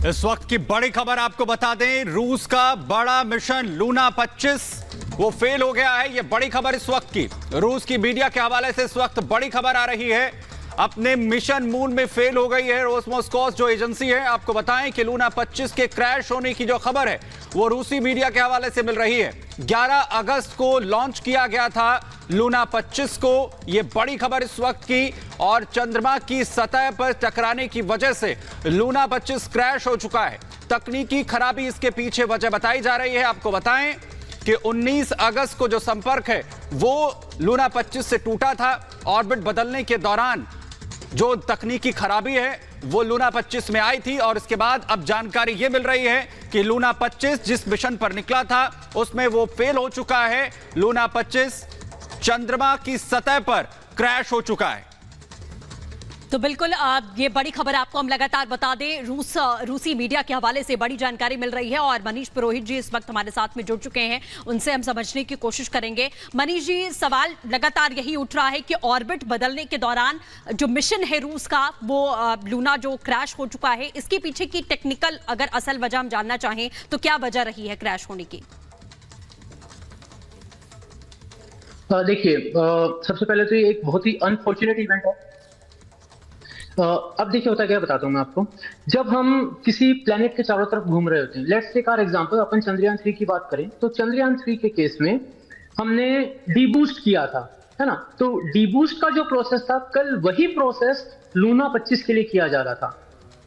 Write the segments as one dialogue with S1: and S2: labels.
S1: इस वक्त की बड़ी खबर आपको बता दें, रूस का बड़ा मिशन लूना 25 वो फेल हो गया है। ये बड़ी खबर इस वक्त की, रूस की मीडिया के हवाले से इस वक्त बड़ी खबर आ रही है। अपने मिशन मून में फेल हो गई है रोसमोसकॉस जो एजेंसी है। आपको बताएं कि लूना 25 के क्रैश होने की जो खबर है वो रूसी मीडिया के हवाले से मिल रही है। 11 अगस्त को लॉन्च किया गया था लूना 25 को। ये बड़ी खबर इस वक्त की, और चंद्रमा की सतह पर टकराने की वजह से लूना 25 क्रैश हो चुका है। तकनीकी खराबी इसके पीछे वजह बताई जा रही है। आपको बताएं कि 19 अगस्त को जो संपर्क है वो लूना 25 से टूटा था। ऑर्बिट बदलने के दौरान जो तकनीकी खराबी है वो लूना 25 में आई थी, और इसके बाद अब जानकारी ये मिल रही है कि लूना 25 जिस मिशन पर निकला था उसमें वो फेल हो चुका है। लूना 25 चंद्रमा की सतह पर क्रैश हो चुका है।
S2: तो बिल्कुल ये बड़ी खबर आपको हम लगातार बता दें, रूसी मीडिया के हवाले से बड़ी जानकारी मिल रही है और मनीष पुरोहित जी इस वक्त हमारे साथ में जुड़ चुके हैं, उनसे हम समझने की कोशिश करेंगे। मनीष जी, सवाल लगातार यही उठ रहा है कि ऑर्बिट बदलने के दौरान जो मिशन है रूस का वो लूना जो क्रैश हो चुका है, इसके पीछे की टेक्निकल अगर असल वजह हम जानना चाहें तो क्या वजह रही है क्रैश होने की?
S3: देखिए, सबसे पहले तो ये एक बहुत ही अनफॉर्चुनेट इवेंट है। अब देखिए होता क्या, बताता हूँ मैं आपको। जब हम किसी प्लेनेट के चारों तरफ घूम रहे होते हैं, लेट्स टेक आवर एग्जांपल, अपन चंद्रयान 3 की बात करें तो चंद्रयान 3 के केस में हमने डीबूस्ट किया था, है ना। तो डीबूस्ट का जो प्रोसेस था, कल वही प्रोसेस लूना 25 के लिए किया जा रहा था।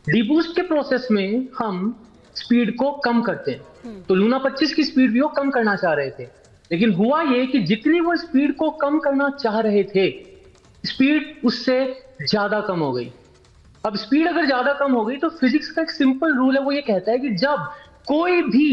S3: डीबूस्ट के प्रोसेस में हम स्पीड को कम करते हैं, तो लूना 25 की स्पीड भी वो कम करना चाह रहे थे। लेकिन हुआ ये कि जितनी वो स्पीड को कम करना चाह रहे थे, स्पीड उससे ज्यादा कम हो गई। अब स्पीड अगर ज्यादा कम हो गई तो फिजिक्स का एक सिंपल रूल है, वो ये कहता है कि जब कोई भी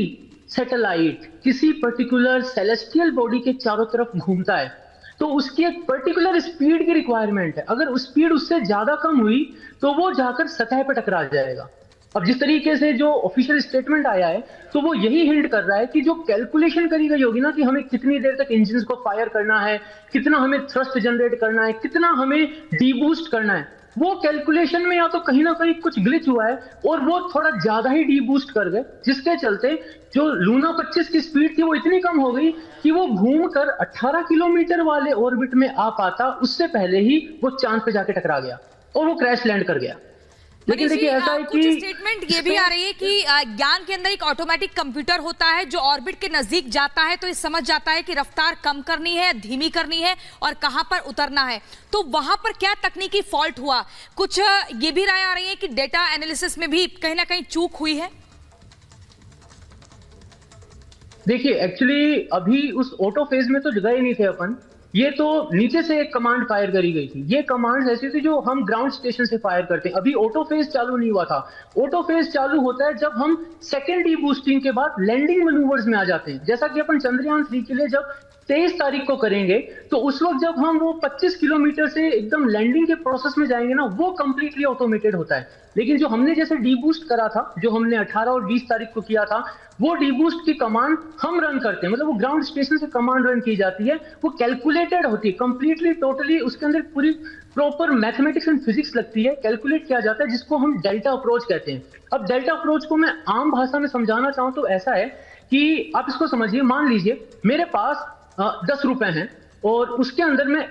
S3: सैटेलाइट किसी पर्टिकुलर सेलेस्टियल बॉडी के चारों तरफ घूमता है तो उसकी एक पर्टिकुलर स्पीड की रिक्वायरमेंट है। अगर उस स्पीड उससे ज्यादा कम हुई तो वो जाकर सतह पर टकरा जाएगा। अब जिस तरीके से जो ऑफिशियल स्टेटमेंट आया है तो वो यही हिंट कर रहा है कि जो कैलकुलेशन करी गई होगी ना कि हमें कितनी देर तक इंजन को फायर करना है, कितना हमें थ्रस्ट जनरेट करना है, कितना हमें डीबूस्ट करना है, वो कैलकुलेशन में या तो कहीं ना कहीं कुछ ग्लिच हुआ है और वो थोड़ा ज्यादा ही डीबूस्ट कर गए, जिसके चलते जो लूना 25 की स्पीड थी वो इतनी कम हो गई कि वो घूमकर 18 किलोमीटर वाले ऑर्बिट में आ पाता, उससे पहले ही वो चांद पे जाके टकरा गया और वो क्रैश लैंड कर गया।
S4: लेकिन देखिए ऐसा है कि कुछ स्टेटमेंट ये भी आ रही है कि ज्ञान के अंदर एक ऑटोमेटिक कंप्यूटर होता है जो ऑर्बिट के नजदीक जाता है तो ये समझ जाता है कि रफ्तार कम करनी है, धीमी करनी है और कहां पर उतरना है। तो वहां पर क्या तकनीकी फॉल्ट हुआ? कुछ ये भी राय आ रही है कि डेटा एनालिसिस में भी कहीं ना कहीं चूक हुई है।
S3: देखिए एक्चुअली अभी उस ऑटो फेज में तो गए नहीं थे अपन, ये तो नीचे से एक कमांड फायर करी गई थी। ये कमांड ऐसी थी जो हम ग्राउंड स्टेशन से फायर करते हैं। अभी ऑटो फेज चालू नहीं हुआ था। ऑटो फेज चालू होता है जब हम सेकेंड डीबूस्टिंग के बाद लैंडिंग मैन्यूवर्स में आ जाते हैं। जैसा कि अपन चंद्रयान 3 के लिए जब 23 तारीख को करेंगे तो उस वक्त जब हम वो 25 किलोमीटर से एकदम लैंडिंग के प्रोसेस में जाएंगे ना, वो कंप्लीटली ऑटोमेटेड होता है। लेकिन जो हमने जैसे डीबूस्ट करा था, जो हमने 18 और 20 तारीख को किया था, वो डीबूस्ट की कमांड हम रन करते हैं, मतलब वो ग्राउंड स्टेशन से कमांड रन की जाती है। वो कैलकुलेटेड होती है कंप्लीटली, टोटली उसके अंदर पूरी प्रॉपर मैथमेटिक्स एंड फिजिक्स लगती है, कैलकुलेट किया जाता है, जिसको हम डेल्टा अप्रोच कहते हैं। अब डेल्टा अप्रोच को मैं आम भाषा में समझाना चाहूं तो ऐसा है कि आप इसको समझिए, मान लीजिए मेरे पास 10 रुपए हैं और उसके अंदर मैं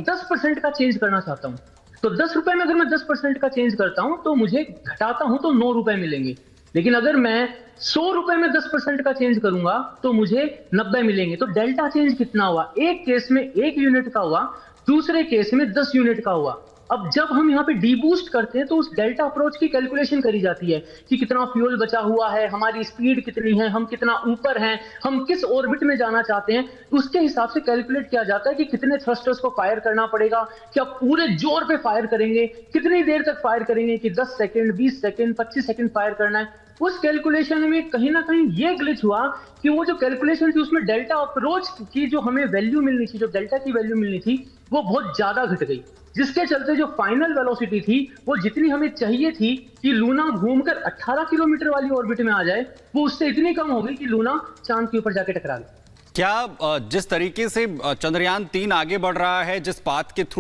S3: 10% का चेंज करना चाहता हूं। तो 10 रुपए में अगर मैं 10% का चेंज करता हूं तो मुझे घटाता हूं तो 9 रुपए मिलेंगे। लेकिन अगर मैं 100 रुपए में 10% का चेंज करूंगा तो मुझे 90 मिलेंगे। तो डेल्टा चेंज कितना हुआ? एक केस में 1 यूनिट का हुआ, दूसरे केस में 10 यूनिट का हुआ। अब जब हम यहाँ पे डीबूस्ट करते हैं तो उस डेल्टा अप्रोच की कैलकुलेशन करी जाती है कि कितना फ्यूल बचा हुआ है, हमारी स्पीड कितनी है, हम कितना ऊपर हैं, हम किस ऑर्बिट में जाना चाहते हैं। उसके हिसाब से कैलकुलेट किया जाता है कि कितने थ्रस्टर्स को फायर करना पड़ेगा, क्या पूरे जोर पे फायर करेंगे, कितनी देर तक फायर करेंगे, कि 10 सेकंड, 20 सेकंड, 25 सेकंड फायर करना है। उस कैलकुलेशन में कहीं ना कहीं ये ग्लिच हुआ कि वो जो कैलकुलेशन थी उसमें डेल्टा अप्रोच की जो हमें वैल्यू मिलनी थी, जो डेल्टा की वैल्यू मिलनी थी, वो बहुत ज्यादा घट गई, जिसके चलते जो फाइनल वेलोसिटी थी वो जितनी हमें चाहिए थी कि लूना घूमकर 18 किलोमीटर वाली ऑर्बिट में आ जाए, वो उससे इतनी कम हो गई कि लूना चांद के ऊपर जाके टकरा गई।
S1: क्या जिस तरीके से चंद्रयान 3 आगे बढ़ रहा है, जिस पाथ के थ्रू